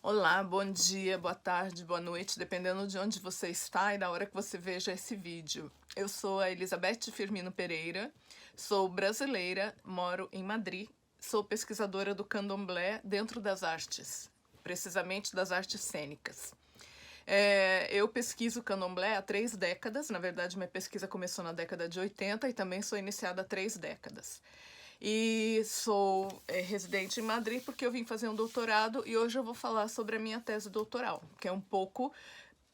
Olá, bom dia, boa tarde, boa noite, dependendo de onde você está e da hora que você veja esse vídeo. Eu sou a Elizabeth Firmino Pereira, sou brasileira, moro em Madrid, sou pesquisadora do candomblé dentro das artes, precisamente das artes cênicas. Eu pesquiso candomblé há 3 décadas, na verdade minha pesquisa começou na década de 80 e também sou iniciada há 3 décadas. E sou residente em Madrid porque eu vim fazer um doutorado e hoje eu vou falar sobre a minha tese doutoral, que é um pouco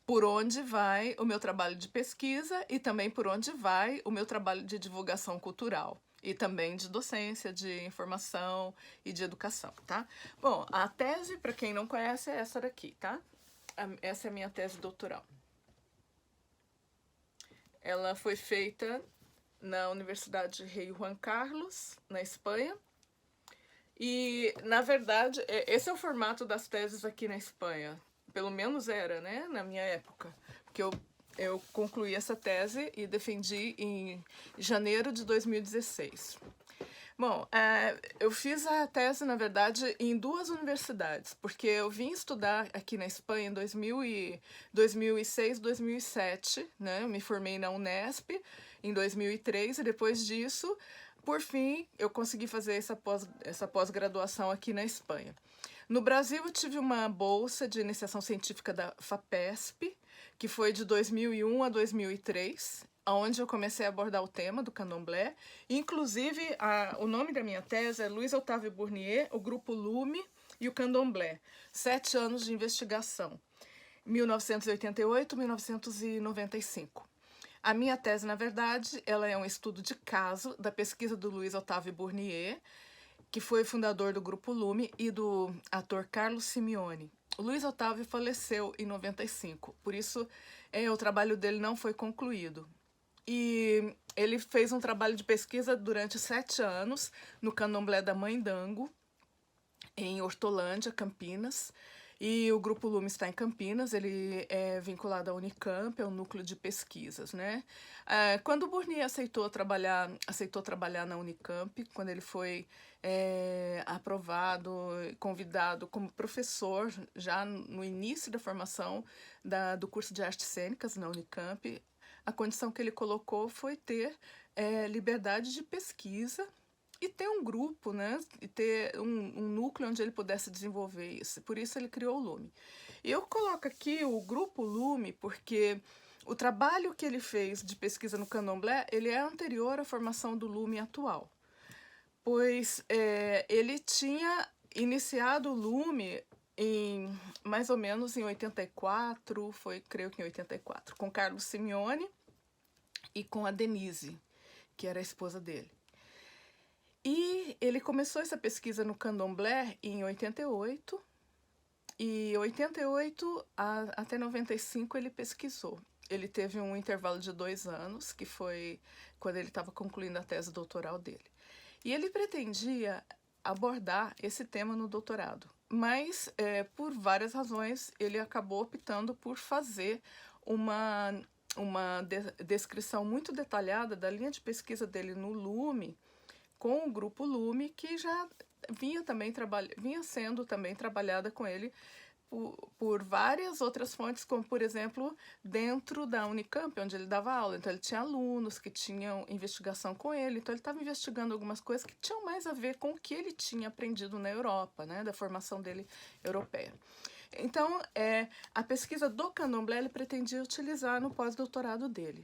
por onde vai o meu trabalho de pesquisa e também por onde vai o meu trabalho de divulgação cultural e também de docência, de informação e de educação, tá? Bom, a tese, para quem não conhece, é essa daqui, tá? Essa é a minha tese doutoral. Ela foi feita na Universidade Rei Juan Carlos, na Espanha. E, na verdade, esse é o formato das teses aqui na Espanha. Pelo menos era, né, na minha época. Porque eu concluí essa tese e defendi em janeiro de 2016. Bom, eu fiz a tese, na verdade, em 2 universidades, porque eu vim estudar aqui na Espanha em 2006, 2007, né? Eu me formei na Unesp em 2003 e depois disso, por fim, eu consegui fazer essa pós-graduação aqui na Espanha. No Brasil, eu tive uma bolsa de iniciação científica da FAPESP, que foi de 2001 a 2003, onde eu comecei a abordar o tema do candomblé. Inclusive, o nome da minha tese é Luiz Otávio Burnier, o Grupo Lume e o Candomblé. 7 anos de investigação, 1988-1995. A minha tese, na verdade, ela é um estudo de caso da pesquisa do Luiz Otávio Burnier, que foi fundador do Grupo Lume, e do ator Carlos Simeone. O Luiz Otávio faleceu em 95, por isso o trabalho dele não foi concluído. E ele fez um trabalho de pesquisa durante 7 anos no candomblé da Mãe Dango, em Hortolândia, Campinas. E o Grupo Lume está em Campinas, ele é vinculado à Unicamp, é um núcleo de pesquisas, né? Quando o Burnier aceitou trabalhar na Unicamp, quando ele foi aprovado, convidado como professor, já no início da formação do curso de Artes Cênicas na Unicamp, a condição que ele colocou foi ter liberdade de pesquisa e ter um grupo, né? E ter um núcleo onde ele pudesse desenvolver isso. Por isso ele criou o Lume. E eu coloco aqui o Grupo Lume porque o trabalho que ele fez de pesquisa no candomblé, ele é anterior à formação do Lume atual. Pois ele tinha iniciado o Lume mais ou menos em 84, creio que em 84, com Carlos Simeone e com a Denise, que era a esposa dele. E ele começou essa pesquisa no candomblé em 88, e 88 até 95 ele pesquisou. Ele teve um intervalo de 2 anos, que foi quando ele estava concluindo a tese doutoral dele. E ele pretendia abordar esse tema no doutorado, mas por várias razões ele acabou optando por fazer uma descrição muito detalhada da linha de pesquisa dele no Lume, com o Grupo Lume, que já vinha sendo também trabalhada com ele por várias outras fontes, como, por exemplo, dentro da Unicamp, onde ele dava aula. Então, ele tinha alunos que tinham investigação com ele, então ele estava investigando algumas coisas que tinham mais a ver com o que ele tinha aprendido na Europa, né, da formação dele europeia. Então, a pesquisa do candomblé ele pretendia utilizar no pós-doutorado dele.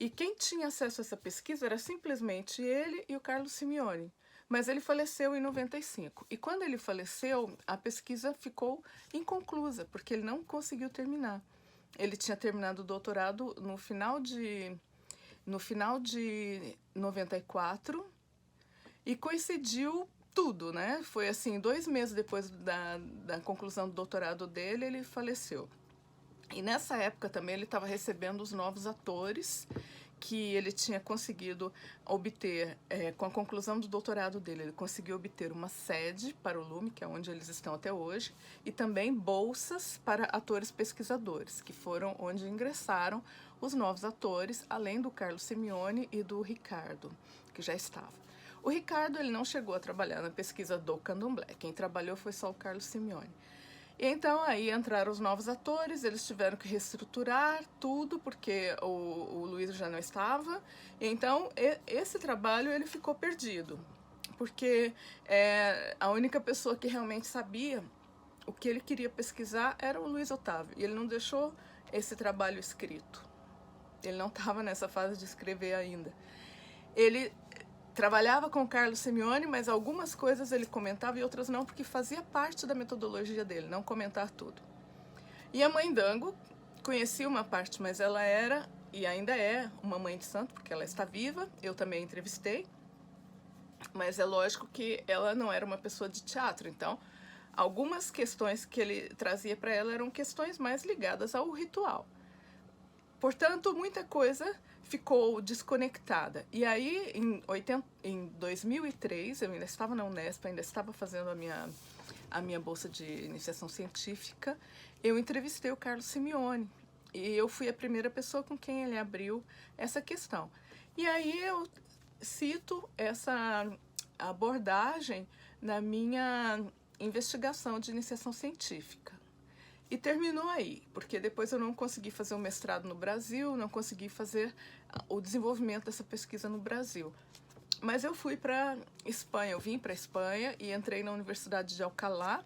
E quem tinha acesso a essa pesquisa era simplesmente ele e o Carlos Simeone. Mas ele faleceu em 95. E quando ele faleceu, a pesquisa ficou inconclusa, porque ele não conseguiu terminar. Ele tinha terminado o doutorado no final de 94 e coincidiu tudo, né? Foi assim, 2 meses depois da conclusão do doutorado dele, ele faleceu. E nessa época também ele estava recebendo os novos atores que ele tinha conseguido obter, com a conclusão do doutorado dele, ele conseguiu obter uma sede para o Lume, que é onde eles estão até hoje, e também bolsas para atores pesquisadores, que foram onde ingressaram os novos atores, além do Carlos Simeone e do Ricardo, que já estava. O Ricardo ele não chegou a trabalhar na pesquisa do candomblé, quem trabalhou foi só o Carlos Simeone. E então aí entraram os novos atores, eles tiveram que reestruturar tudo, porque o Luiz já não estava. Então esse trabalho ele ficou perdido, porque a única pessoa que realmente sabia o que ele queria pesquisar era o Luiz Otávio, e ele não deixou esse trabalho escrito. Ele não estava nessa fase de escrever ainda. Ele trabalhava com o Carlos Simeone, mas algumas coisas ele comentava e outras não, porque fazia parte da metodologia dele, não comentar tudo. E a mãe Dango conhecia uma parte, mas ela era, e ainda é, uma mãe de santo, porque ela está viva, eu também a entrevistei, mas é lógico que ela não era uma pessoa de teatro, então algumas questões que ele trazia para ela eram questões mais ligadas ao ritual. Portanto, muita coisa ficou desconectada. E aí, em 2003, eu ainda estava na Unesp, ainda estava fazendo a minha bolsa de iniciação científica, eu entrevistei o Carlos Simeone. E eu fui a primeira pessoa com quem ele abriu essa questão. E aí eu cito essa abordagem na minha investigação de iniciação científica. E terminou aí, porque depois eu não consegui fazer um mestrado no Brasil, não consegui fazer o desenvolvimento dessa pesquisa no Brasil. Mas eu fui para Espanha, eu vim para Espanha e entrei na Universidade de Alcalá.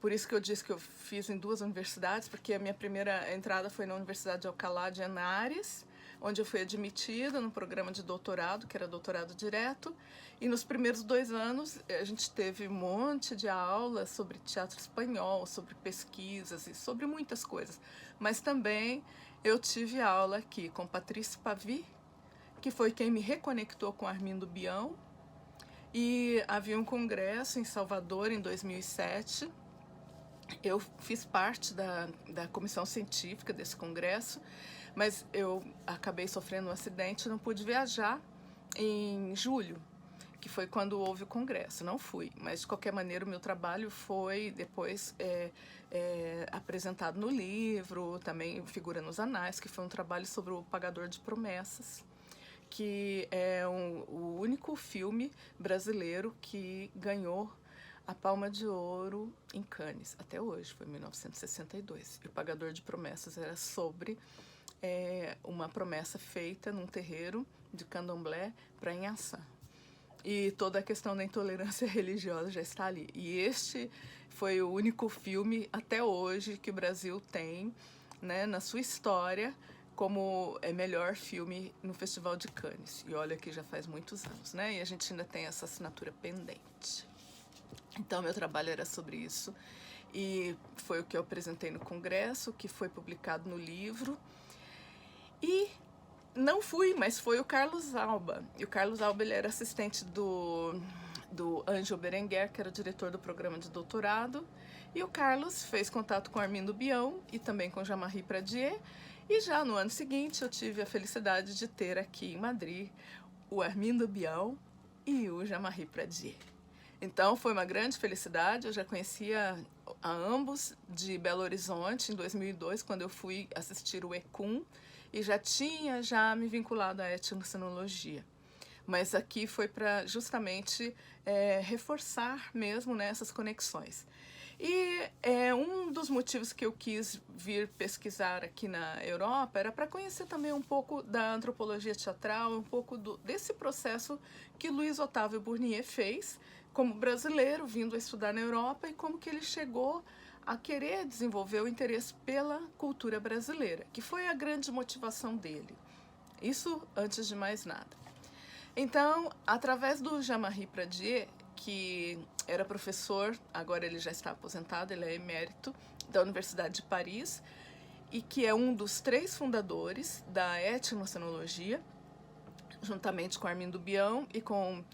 Por isso que eu disse que eu fiz em 2 universidades, porque a minha primeira entrada foi na Universidade de Alcalá de Henares, onde eu fui admitida no programa de doutorado, que era doutorado direto. E nos primeiros 2 anos a gente teve um monte de aulas sobre teatro espanhol, sobre pesquisas e sobre muitas coisas. Mas também eu tive aula aqui com Patrícia Pavi, que foi quem me reconectou com Armindo Bião. E havia um congresso em Salvador em 2007. Eu fiz parte da comissão científica desse congresso, mas eu acabei sofrendo um acidente e não pude viajar em julho, que foi quando houve o congresso. Não fui, mas de qualquer maneira o meu trabalho foi depois apresentado no livro, também figura nos anais, que foi um trabalho sobre o Pagador de Promessas, que é o único filme brasileiro que ganhou a Palma de Ouro em Cannes, até hoje, foi em 1962. E o Pagador de Promessas era sobre uma promessa feita num terreiro de candomblé para Inhaçã. E toda a questão da intolerância religiosa já está ali. E este foi o único filme, até hoje, que o Brasil tem, né, na sua história, como melhor filme no Festival de Cannes. E olha que já faz muitos anos, né? E a gente ainda tem essa assinatura pendente. Então, meu trabalho era sobre isso. E foi o que eu apresentei no congresso, que foi publicado no livro. E não fui, mas foi o Carlos Alba. E o Carlos Alba, ele era assistente do Ângelo Berenguer, que era o diretor do programa de doutorado. E o Carlos fez contato com Armindo Bião e também com Jean-Marie Pradier. E já no ano seguinte eu tive a felicidade de ter aqui em Madrid o Armindo Bião e o Jean-Marie Pradier. Então foi uma grande felicidade, eu já conhecia a ambos de Belo Horizonte em 2002, quando eu fui assistir o ECUM, e já tinha me vinculado à etnocenologia. Mas aqui foi para justamente reforçar mesmo, né, essas conexões. E um dos motivos que eu quis vir pesquisar aqui na Europa era para conhecer também um pouco da antropologia teatral, um pouco desse processo que Luiz Otávio Burnier fez como brasileiro, vindo a estudar na Europa, e como que ele chegou a querer desenvolver o interesse pela cultura brasileira, que foi a grande motivação dele. Isso antes de mais nada. Então, através do Jean-Marie Pradier, que era professor, agora ele já está aposentado, ele é emérito da Universidade de Paris, e que é um dos 3 fundadores da etnocenologia, juntamente com Armindo Bião e com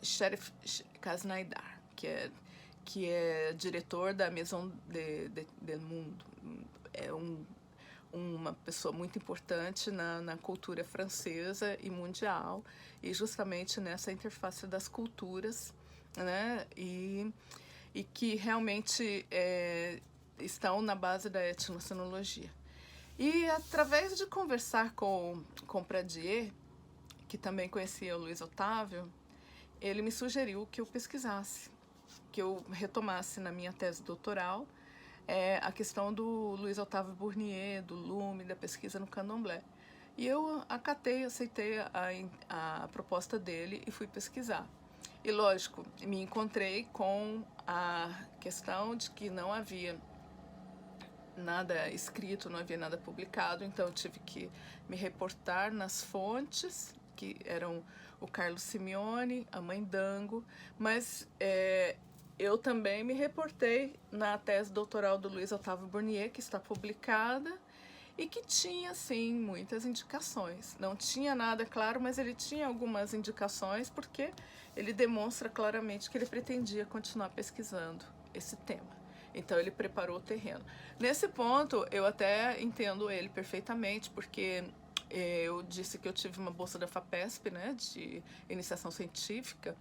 Sherif Kaznaidar, que é diretor da Maison del Monde. É uma pessoa muito importante na cultura francesa e mundial, e justamente nessa interface das culturas, né, e que realmente estão na base da etnocenologia. E através de conversar com Pradier, que também conhecia o Luiz Otávio, ele me sugeriu que eu pesquisasse, que eu retomasse na minha tese doutoral a questão do Luiz Otávio Bournier, do Lume, da pesquisa no candomblé. E eu aceitei a proposta dele e fui pesquisar. E lógico, me encontrei com a questão de que não havia nada escrito, não havia nada publicado, então eu tive que me reportar nas fontes, que eram o Carlos Simeone, a Mãe Dango, mas eu também me reportei na tese doutoral do Luiz Otávio Bournier, que está publicada, e que tinha, sim, muitas indicações. Não tinha nada claro, mas ele tinha algumas indicações, porque ele demonstra claramente que ele pretendia continuar pesquisando esse tema. Então ele preparou o terreno. Nesse ponto, eu até entendo ele perfeitamente, porque eu disse que eu tive uma bolsa da FAPESP, né, de iniciação científica,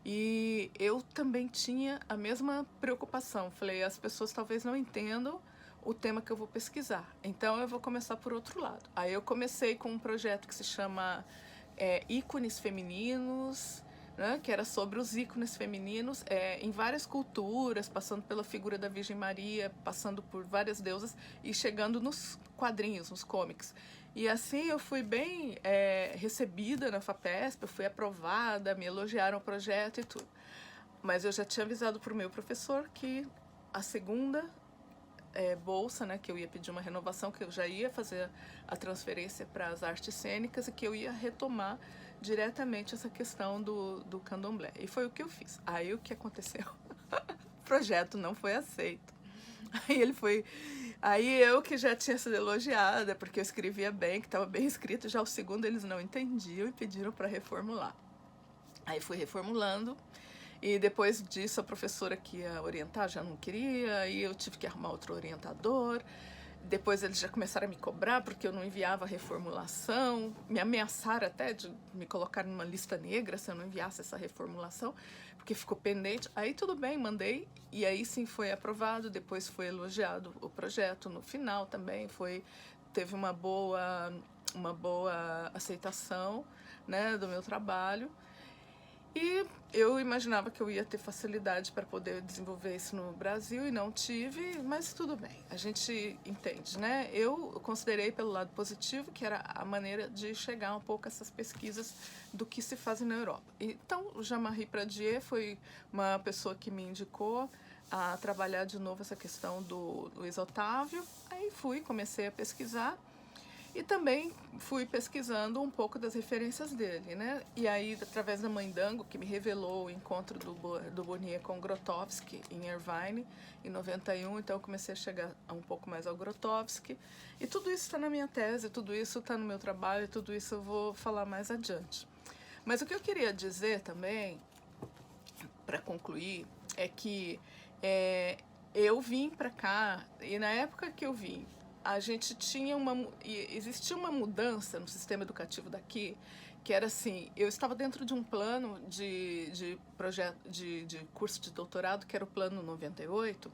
e eu também tinha a mesma preocupação. Falei, as pessoas talvez não entendam o tema que eu vou pesquisar, então eu vou começar por outro lado. Aí eu comecei com um projeto que se chama Ícones Femininos, né, que era sobre os ícones femininos em várias culturas, passando pela figura da Virgem Maria, passando por várias deusas e chegando nos quadrinhos, nos comics. E assim eu fui bem recebida na FAPESP, eu fui aprovada, me elogiaram o projeto e tudo. Mas eu já tinha avisado para o meu professor que a segunda bolsa, né, que eu ia pedir uma renovação, que eu já ia fazer a transferência para as artes cênicas e que eu ia retomar diretamente essa questão do candomblé. E foi o que eu fiz. Aí o que aconteceu? O projeto não foi aceito. Aí eu que já tinha sido elogiada, porque eu escrevia bem, que estava bem escrito, já o segundo eles não entendiam e pediram para reformular. Aí fui reformulando. E depois disso, a professora que ia orientar já não queria, e eu tive que arrumar outro orientador. Depois eles já começaram a me cobrar porque eu não enviava a reformulação, me ameaçaram até de me colocar numa lista negra se eu não enviasse essa reformulação, porque ficou pendente. Aí tudo bem, mandei, e aí sim foi aprovado, depois foi elogiado o projeto no final também, teve uma boa aceitação, né, do meu trabalho. E eu imaginava que eu ia ter facilidade para poder desenvolver isso no Brasil e não tive, mas tudo bem, a gente entende, né? Eu considerei pelo lado positivo que era a maneira de chegar um pouco a essas pesquisas do que se faz na Europa. Então, o Jean-Marie Pradier foi uma pessoa que me indicou a trabalhar de novo essa questão do Luiz Otávio. Aí comecei a pesquisar. E também fui pesquisando um pouco das referências dele, né? E aí, através da Mãe Dango, que me revelou o encontro do Bournier com Grotowski em Irvine, em 91, então eu comecei a chegar um pouco mais ao Grotowski. E tudo isso está na minha tese, tudo isso está no meu trabalho, tudo isso eu vou falar mais adiante. Mas o que eu queria dizer também, para concluir, é que eu vim para cá, e na época que eu vim, a gente existia uma mudança no sistema educativo daqui, que era assim, eu estava dentro de um plano de projeto de curso de doutorado, que era o plano 98,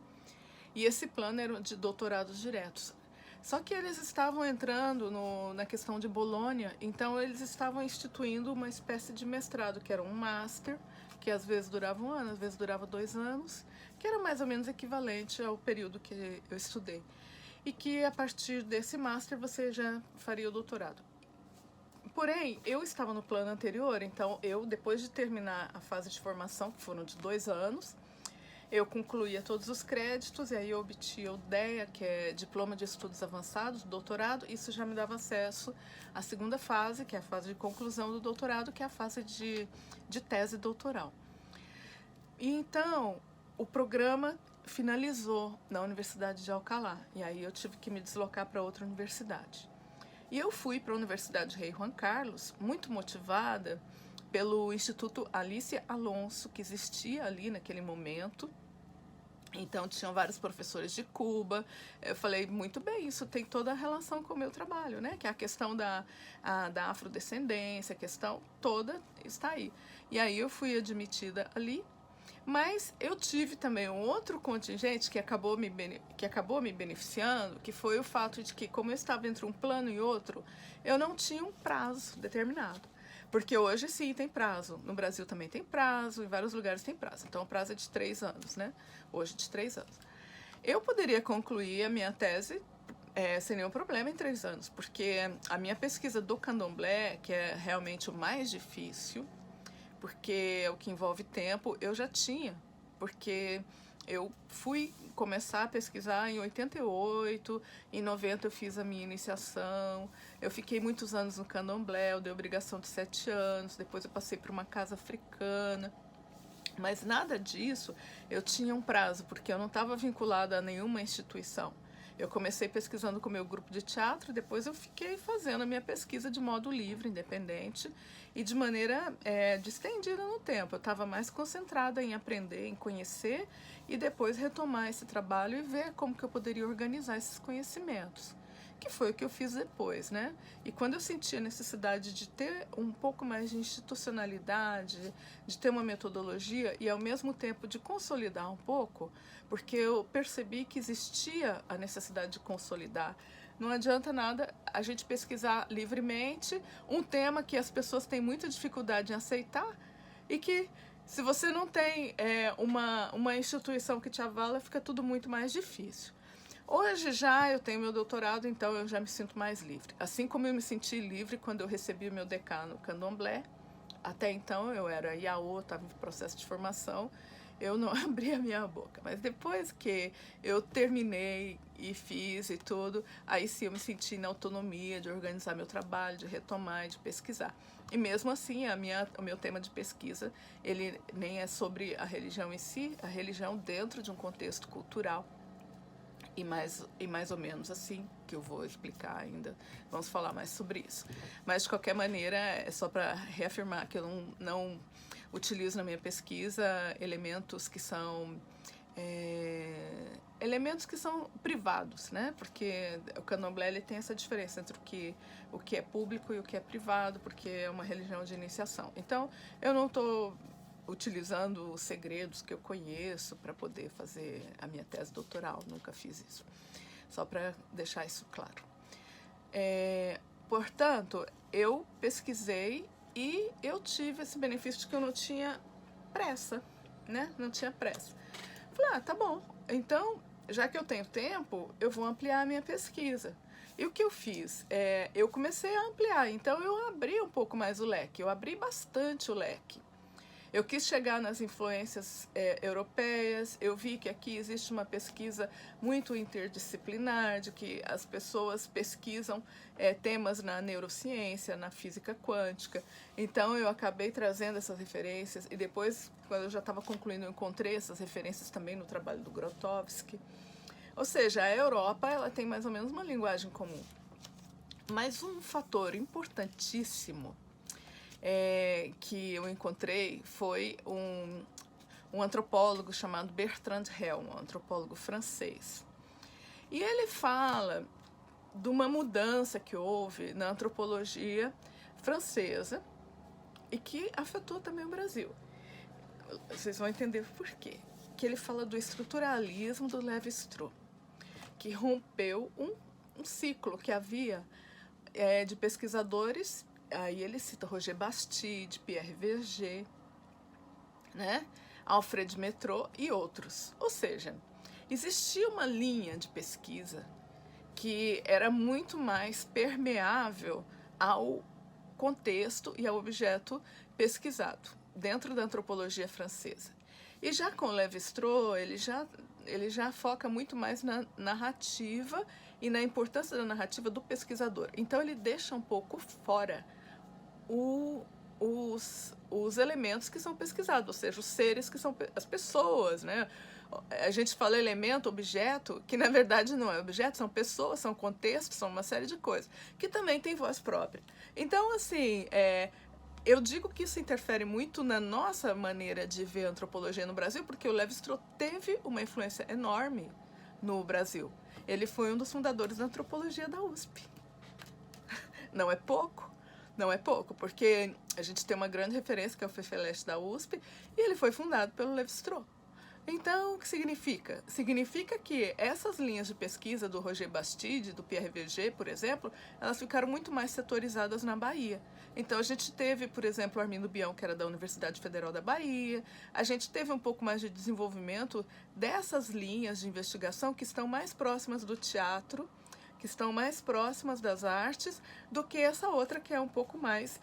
e esse plano era de doutorados diretos. Só que eles estavam entrando na questão de Bolonha, então eles estavam instituindo uma espécie de mestrado, que era um master, que às vezes durava 1 ano, às vezes durava 2 anos, que era mais ou menos equivalente ao período que eu estudei. E que a partir desse master você já faria o doutorado. Porém, eu estava no plano anterior, então eu, depois de terminar a fase de formação, que foram de 2 anos, eu concluía todos os créditos e aí eu obtia o DEA, que é Diploma de Estudos Avançados, doutorado. Isso já me dava acesso à segunda fase, que é a fase de conclusão do doutorado, que é a fase de tese doutoral. E então, o programa finalizou na Universidade de Alcalá, e aí eu tive que me deslocar para outra universidade. E eu fui para a Universidade Rei Juan Carlos, muito motivada pelo Instituto Alicia Alonso, que existia ali naquele momento. Então, tinham vários professores de Cuba. Eu falei, muito bem, isso tem toda a relação com o meu trabalho, né? Que é a questão da afrodescendência, a questão toda está aí. E aí eu fui admitida ali. Mas eu tive também um outro contingente que acabou me beneficiando, que foi o fato de que, como eu estava entre um plano e outro, eu não tinha um prazo determinado. Porque hoje sim tem prazo. No Brasil também tem prazo, em vários lugares tem prazo. Então o prazo é de 3 anos, né? Hoje de 3 anos. Eu poderia concluir a minha tese sem nenhum problema em 3 anos, porque a minha pesquisa do candomblé, que é realmente o mais difícil, porque é o que envolve tempo, eu já tinha, porque eu fui começar a pesquisar em 88, em 90 eu fiz a minha iniciação, eu fiquei muitos anos no candomblé, eu dei obrigação de 7 anos, depois eu passei para uma casa africana, mas nada disso eu tinha um prazo, porque eu não estava vinculada a nenhuma instituição. Eu comecei pesquisando com o meu grupo de teatro, depois eu fiquei fazendo a minha pesquisa de modo livre, independente e de maneira distendida no tempo. Eu estava mais concentrada em aprender, em conhecer e depois retomar esse trabalho e ver como que eu poderia organizar esses conhecimentos, que foi o que eu fiz depois, né? E quando eu senti a necessidade de ter um pouco mais de institucionalidade, de ter uma metodologia e ao mesmo tempo de consolidar um pouco, porque eu percebi que existia a necessidade de consolidar. Não adianta nada a gente pesquisar livremente um tema que as pessoas têm muita dificuldade em aceitar e que, se você não tem uma instituição que te avala, fica tudo muito mais difícil. Hoje já eu tenho meu doutorado, então eu já me sinto mais livre. Assim como eu me senti livre quando eu recebi o meu DK no candomblé, até então eu era Iaô, estava em processo de formação, eu não abria a minha boca. Mas depois que eu terminei e fiz e tudo, aí sim eu me senti na autonomia de organizar meu trabalho, de retomar e de pesquisar. E mesmo assim, o meu tema de pesquisa, ele nem é sobre a religião em si, a religião dentro de um contexto cultural. E mais ou menos assim, que eu vou explicar ainda. Vamos falar mais sobre isso. Mas, de qualquer maneira, é só para reafirmar que eu não utilizo na minha pesquisa elementos que são privados, né? Porque o candomblé ele tem essa diferença entre o que é público e o que é privado, porque é uma religião de iniciação. Então, eu não estou utilizando os segredos que eu conheço para poder fazer a minha tese doutoral, nunca fiz isso. Só para deixar isso claro. Portanto, eu pesquisei e eu tive esse benefício de que eu não tinha pressa, né? Não tinha pressa. Falei, tá bom, então, já que eu tenho tempo, eu vou ampliar a minha pesquisa. E o que eu fiz? Eu comecei a ampliar, então eu abri um pouco mais o leque, eu abri bastante o leque. Eu quis chegar nas influências europeias, eu vi que aqui existe uma pesquisa muito interdisciplinar, de que as pessoas pesquisam temas na neurociência, na física quântica. Então eu acabei trazendo essas referências e depois, quando eu já estava concluindo, eu encontrei essas referências também no trabalho do Grotowski. Ou seja, a Europa ela tem mais ou menos uma linguagem comum. Mas um fator importantíssimo que eu encontrei foi um antropólogo chamado Bertrand Russell, um antropólogo francês. E ele fala de uma mudança que houve na antropologia francesa e que afetou também o Brasil. Vocês vão entender por quê. Que ele fala do estruturalismo do Lévi-Strauss, que rompeu um ciclo que havia de pesquisadores. Aí ele cita Roger Bastide, Pierre Verger, né? Alfred Métraux e outros. Ou seja, existia uma linha de pesquisa que era muito mais permeável ao contexto e ao objeto pesquisado dentro da antropologia francesa. E já com Lévi-Strauss, ele já foca muito mais na narrativa e na importância da narrativa do pesquisador. Então ele deixa um pouco fora os elementos que são pesquisados, ou seja, os seres que são as pessoas, né? A gente fala elemento, objeto, que na verdade não é objeto, são pessoas, são contextos, são uma série de coisas, que também tem voz própria. Então, assim, eu digo que isso interfere muito na nossa maneira de ver a antropologia no Brasil, porque o Lévi-Strauss teve uma influência enorme no Brasil. Ele foi um dos fundadores da antropologia da USP. Não é pouco. Não é pouco, porque a gente tem uma grande referência, que é o FEFELESH da USP, e ele foi fundado pelo Lévi-Strauss. Então, o que significa? Significa que essas linhas de pesquisa do Roger Bastide, do PRVG, por exemplo, elas ficaram muito mais setorizadas na Bahia. Então, a gente teve, por exemplo, o Armindo Bião, que era da Universidade Federal da Bahia, a gente teve um pouco mais de desenvolvimento dessas linhas de investigação que estão mais próximas do teatro, que estão mais próximas das artes, do que essa outra que é um pouco mais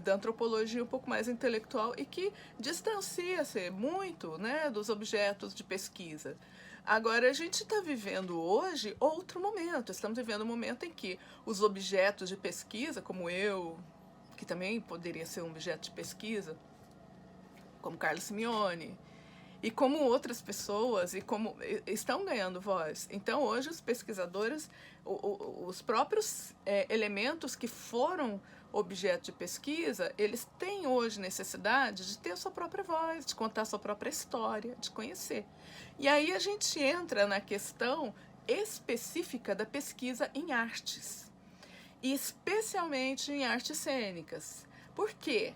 da antropologia, um pouco mais intelectual e que distancia-se muito, né, dos objetos de pesquisa. Agora, a gente está vivendo hoje outro momento, estamos vivendo um momento em que os objetos de pesquisa, como eu, que também poderia ser um objeto de pesquisa, como Carlos Simeone, e como outras pessoas e como estão ganhando voz. Então, hoje, os pesquisadores, os próprios elementos que foram objeto de pesquisa, eles têm hoje necessidade de ter a sua própria voz, de contar a sua própria história, de conhecer. E aí a gente entra na questão específica da pesquisa em artes, e especialmente em artes cênicas. Por quê?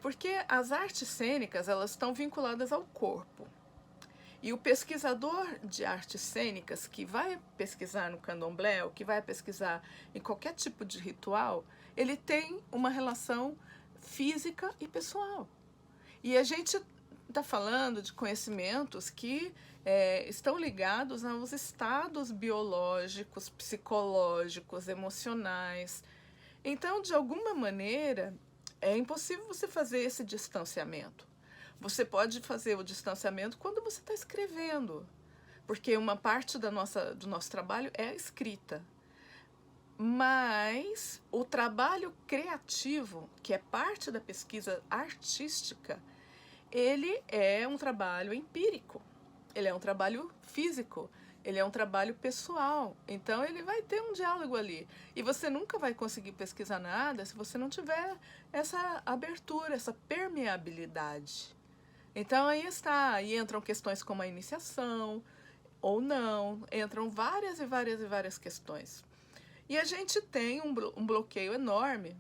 Porque as artes cênicas, elas estão vinculadas ao corpo. E o pesquisador de artes cênicas que vai pesquisar no candomblé, ou que vai pesquisar em qualquer tipo de ritual, ele tem uma relação física e pessoal. E a gente está falando de conhecimentos que estão ligados aos estados biológicos, psicológicos, emocionais. Então, de alguma maneira, é impossível você fazer esse distanciamento. Você pode fazer o distanciamento quando você está escrevendo, porque uma parte do nosso trabalho é a escrita. Mas o trabalho criativo, que é parte da pesquisa artística, ele é um trabalho empírico, ele é um trabalho físico, ele é um trabalho pessoal, então ele vai ter um diálogo ali. E você nunca vai conseguir pesquisar nada se você não tiver essa abertura, essa permeabilidade. Então aí está, aí entram questões como a iniciação ou não, entram várias e várias e várias questões. E a gente tem um bloqueio enorme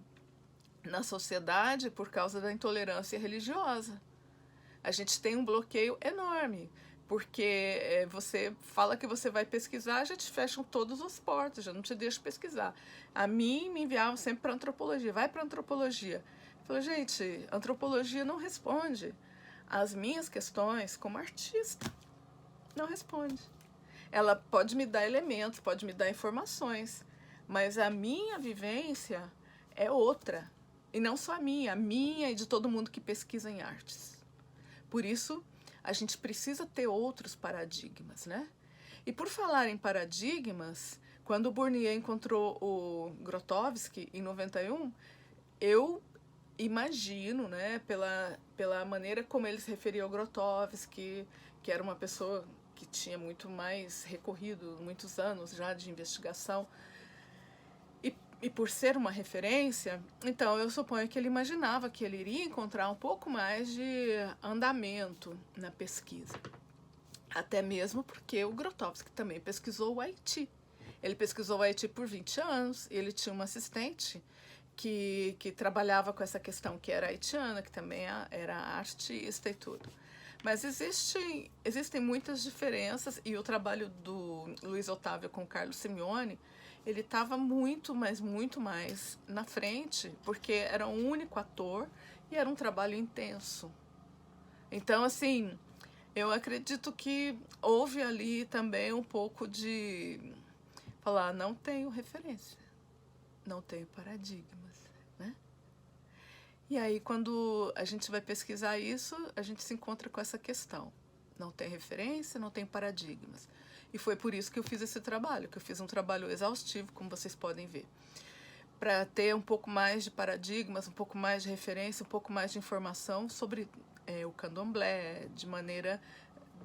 na sociedade por causa da intolerância religiosa. A gente tem um bloqueio enorme, porque você fala que você vai pesquisar, já te fecham todas as portas, já não te deixam pesquisar. A mim me enviavam sempre para antropologia, vai para antropologia. Eu falei, gente, antropologia não responde as minhas questões como artista, não responde. Ela pode me dar elementos, pode me dar informações, mas a minha vivência é outra. E não só a minha e de todo mundo que pesquisa em artes. Por isso, a gente precisa ter outros paradigmas, né? E por falar em paradigmas, quando o Bournier encontrou o Grotowski em 91, eu imagino, né, pela maneira como ele se referia ao Grotowski, que era uma pessoa que tinha muito mais recorrido, muitos anos já de investigação, e por ser uma referência, então eu suponho que ele imaginava que ele iria encontrar um pouco mais de andamento na pesquisa. Até mesmo porque o Grotowski também pesquisou o Haiti. Ele pesquisou o Haiti por 20 anos, e ele tinha uma assistente que trabalhava com essa questão, que era haitiana, que também era artista e tudo. Mas existem muitas diferenças, e o trabalho do Luiz Otávio com Carlos Simeone, ele estava muito, mas muito mais na frente, porque era um único ator e era um trabalho intenso. Então, assim, eu acredito que houve ali também um pouco de falar, não tenho referência, não tenho paradigmas, né? E aí, quando a gente vai pesquisar isso, a gente se encontra com essa questão. Não tem referência, não tem paradigmas. E foi por isso que eu fiz esse trabalho, que eu fiz um trabalho exaustivo, como vocês podem ver. Para ter um pouco mais de paradigmas, um pouco mais de referência, um pouco mais de informação sobre o candomblé, de maneira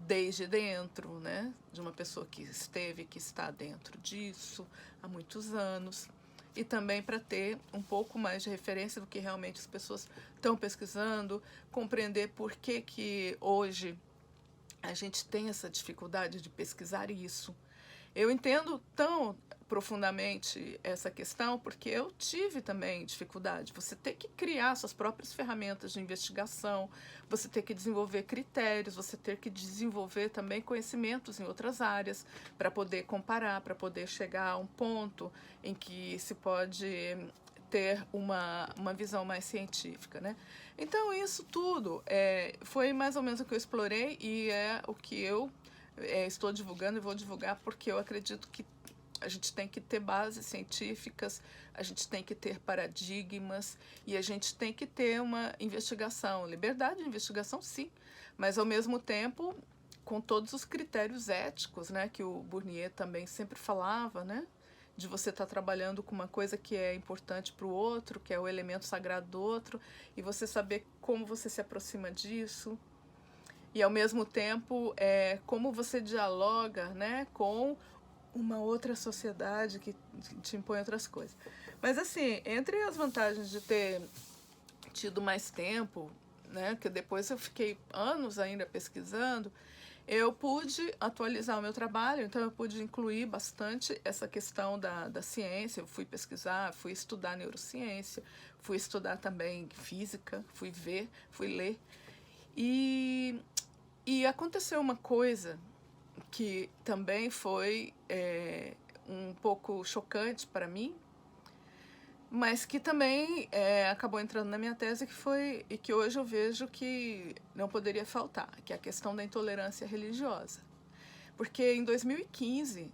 desde dentro, né? De uma pessoa que esteve, que está dentro disso há muitos anos. E também para ter um pouco mais de referência do que realmente as pessoas estão pesquisando, compreender por que hoje a gente tem essa dificuldade de pesquisar isso. Eu entendo tão profundamente essa questão porque eu tive também dificuldade. Você tem que criar suas próprias ferramentas de investigação, você tem que desenvolver critérios, você tem que desenvolver também conhecimentos em outras áreas para poder comparar, para poder chegar a um ponto em que se pode ter uma visão mais científica, né? Então isso tudo foi mais ou menos o que eu explorei e é o que eu estou divulgando e vou divulgar porque eu acredito que a gente tem que ter bases científicas, a gente tem que ter paradigmas e a gente tem que ter uma investigação. Liberdade de investigação, sim, mas ao mesmo tempo com todos os critérios éticos, né, que o Bourdieu também sempre falava, né, de você estar trabalhando com uma coisa que é importante para o outro, que é o elemento sagrado do outro, e você saber como você se aproxima disso. E ao mesmo tempo, como você dialoga, né, com uma outra sociedade que te impõe outras coisas. Mas assim, entre as vantagens de ter tido mais tempo, né, que depois eu fiquei anos ainda pesquisando, eu pude atualizar o meu trabalho, então eu pude incluir bastante essa questão da ciência. Eu fui pesquisar, fui estudar neurociência, fui estudar também física, fui ver, fui ler. E aconteceu uma coisa que também foi um pouco chocante para mim, mas que também acabou entrando na minha tese, que foi, e que hoje eu vejo que não poderia faltar, que é a questão da intolerância religiosa. Porque em 2015,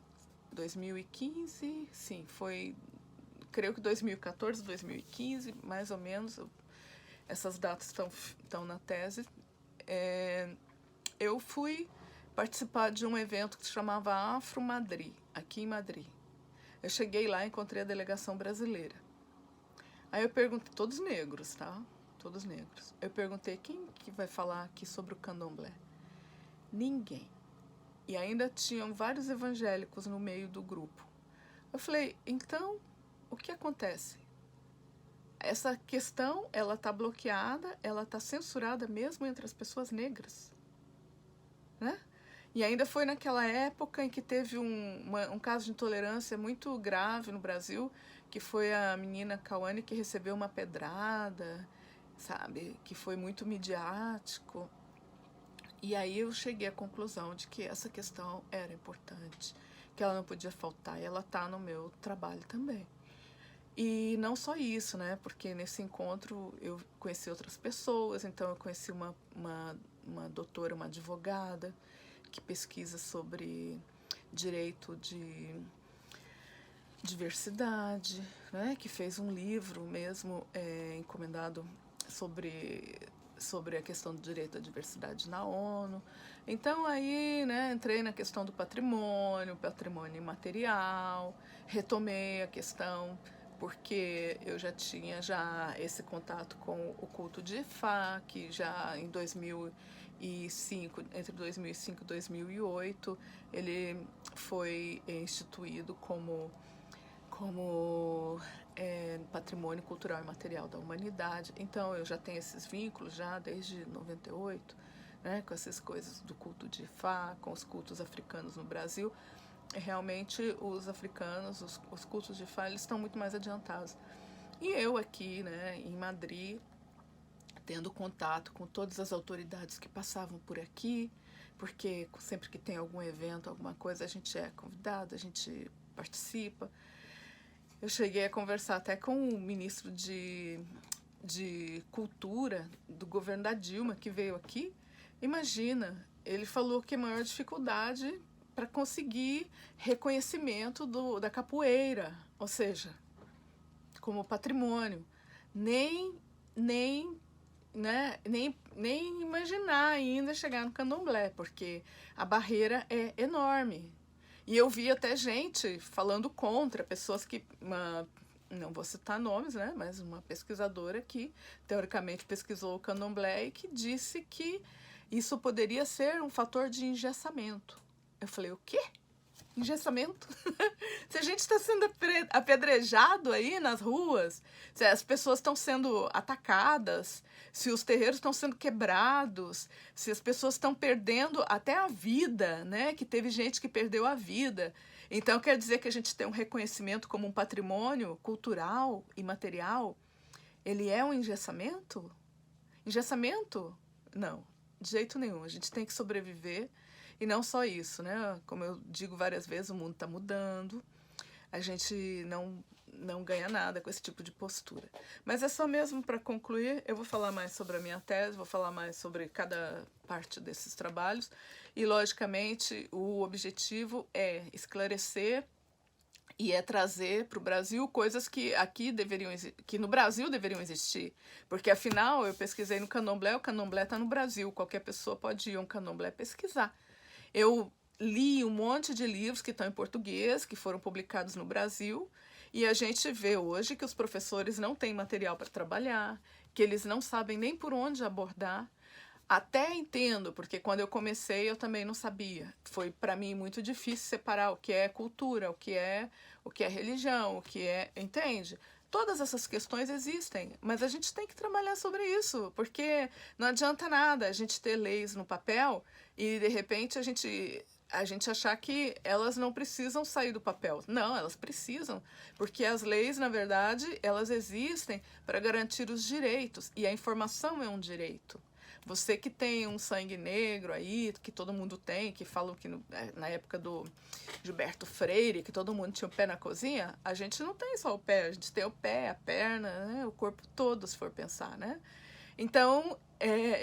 sim, foi, creio que 2014, 2015, mais ou menos, essas datas estão na tese, eu fui participar de um evento que se chamava Afro Madrid, aqui em Madrid. Eu cheguei lá e encontrei a delegação brasileira. Aí eu perguntei, todos negros, tá? Todos negros. Eu perguntei, quem que vai falar aqui sobre o candomblé? Ninguém. E ainda tinham vários evangélicos no meio do grupo. Eu falei, então, o que acontece? Essa questão, ela está bloqueada, ela está censurada mesmo entre as pessoas negras, né? E ainda foi naquela época em que teve um caso de intolerância muito grave no Brasil, que foi a menina Cauane que recebeu uma pedrada, sabe? Que foi muito midiático. E aí eu cheguei à conclusão de que essa questão era importante, que ela não podia faltar, e ela está no meu trabalho também. E não só isso, né? Porque nesse encontro eu conheci outras pessoas, então eu conheci uma doutora, uma advogada, que pesquisa sobre direito de diversidade, né, que fez um livro mesmo encomendado sobre a questão do direito à diversidade na ONU. Então aí, né, entrei na questão do patrimônio imaterial, retomei a questão porque eu já tinha esse contato com o culto de Ifá, que já em 2005, entre 2005 e 2008, ele foi instituído como patrimônio cultural e material da humanidade. Então eu já tenho esses vínculos já desde 98, né, com essas coisas do culto de Ifá, com os cultos africanos no Brasil. Realmente os africanos, os cultos de Ifá, eles estão muito mais adiantados. E eu aqui, né, em Madrid, tendo contato com todas as autoridades que passavam por aqui, porque sempre que tem algum evento, alguma coisa, a gente é convidado, a gente participa. Eu cheguei a conversar até com o ministro de Cultura do governo da Dilma, que veio aqui. Imagina, ele falou que a maior dificuldade para conseguir reconhecimento da capoeira, ou seja, como patrimônio. Nem imaginar ainda chegar no candomblé, porque a barreira é enorme. E eu vi até gente falando contra, pessoas que, não vou citar nomes, né, mas uma pesquisadora que teoricamente pesquisou o candomblé e que disse que isso poderia ser um fator de engessamento. Eu falei, o quê? Engessamento. Se a gente está sendo apedrejado aí nas ruas, se as pessoas estão sendo atacadas, se os terreiros estão sendo quebrados, se as pessoas estão perdendo até a vida, né? Que teve gente que perdeu a vida. Então quer dizer que a gente tem um reconhecimento como um patrimônio cultural e material. Ele é um engessamento? Engessamento? Não, de jeito nenhum. A gente tem que sobreviver. E não só isso, né? Como eu digo várias vezes, o mundo está mudando. A gente não ganha nada com esse tipo de postura. Mas é só mesmo para concluir, eu vou falar mais sobre a minha tese, vou falar mais sobre cada parte desses trabalhos. E, logicamente, o objetivo é esclarecer e é trazer para o Brasil coisas que aqui deveriam, que no Brasil deveriam existir. Porque, afinal, eu pesquisei no Candomblé, o Candomblé está no Brasil, qualquer pessoa pode ir a um Candomblé pesquisar. Eu li um monte de livros que estão em português, que foram publicados no Brasil, e a gente vê hoje que os professores não têm material para trabalhar, que eles não sabem nem por onde abordar. Até entendo, porque quando eu comecei eu também não sabia. Foi para mim muito difícil separar o que é cultura, o que é religião, o que é, entende? Todas essas questões existem, mas a gente tem que trabalhar sobre isso, porque não adianta nada a gente ter leis no papel e de repente a gente achar que elas não precisam sair do papel. Não, elas precisam, porque as leis, na verdade, elas existem para garantir os direitos, e a informação é um direito. Você que tem um sangue negro aí, que todo mundo tem, que falam que na época do Gilberto Freire, que todo mundo tinha o pé na cozinha, a gente não tem só o pé, a gente tem o pé, a perna, né, o corpo todo, se for pensar, né? Então,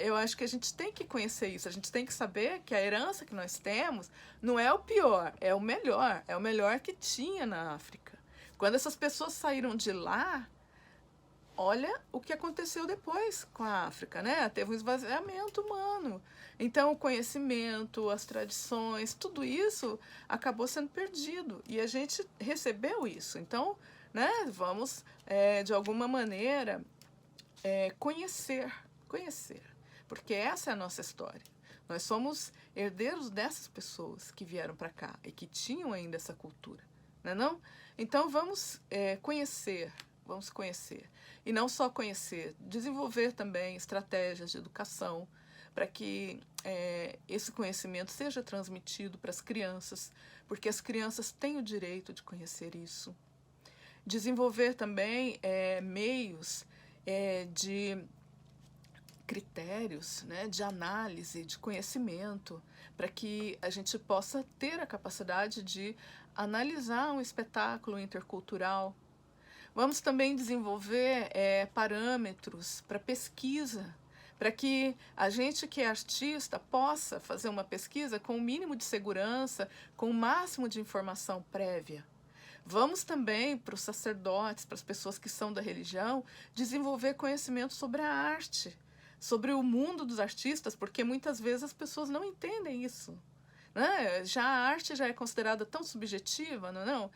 eu acho que a gente tem que conhecer isso, a gente tem que saber que a herança que nós temos não é o pior, é o melhor que tinha na África. Quando essas pessoas saíram de lá, olha o que aconteceu depois com a África, né? Teve um esvaziamento humano. Então, o conhecimento, as tradições, tudo isso acabou sendo perdido. E a gente recebeu isso. Então, né, vamos, de alguma maneira, conhecer. Porque essa é a nossa história. Nós somos herdeiros dessas pessoas que vieram para cá e que tinham ainda essa cultura, não é não? Então, vamos conhecer. Vamos conhecer. E não só conhecer, desenvolver também estratégias de educação para que esse conhecimento seja transmitido para as crianças, porque as crianças têm o direito de conhecer isso. Desenvolver também meios de critérios, né, de análise, de conhecimento, para que a gente possa ter a capacidade de analisar um espetáculo intercultural. Vamos também desenvolver parâmetros para pesquisa, para que a gente que é artista possa fazer uma pesquisa com o mínimo de segurança, com o máximo de informação prévia. Vamos também para os sacerdotes, para as pessoas que são da religião, desenvolver conhecimento sobre a arte, sobre o mundo dos artistas, porque muitas vezes as pessoas não entendem isso. Né? Já a arte já é considerada tão subjetiva, não é não?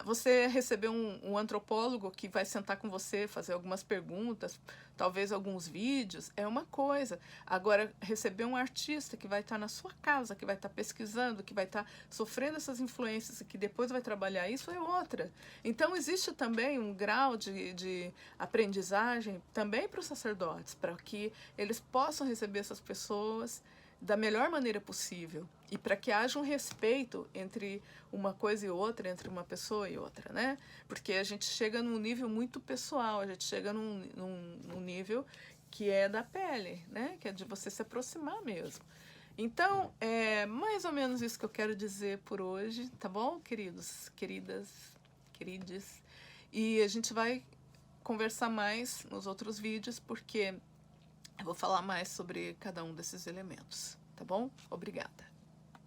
Você receber um antropólogo que vai sentar com você, fazer algumas perguntas, talvez alguns vídeos, é uma coisa. Agora, receber um artista que vai estar na sua casa, que vai estar pesquisando, que vai estar sofrendo essas influências e que depois vai trabalhar isso, é outra. Então, existe também um grau de aprendizagem também para os sacerdotes, para que eles possam receber essas pessoas da melhor maneira possível e para que haja um respeito entre uma coisa e outra, entre uma pessoa e outra, né? Porque a gente chega num nível muito pessoal, a gente chega num nível que é da pele, né? Que é de você se aproximar mesmo. Então, é mais ou menos isso que eu quero dizer por hoje, tá bom, queridos, queridas, querides? E a gente vai conversar mais nos outros vídeos, porque eu vou falar mais sobre cada um desses elementos, tá bom? Obrigada.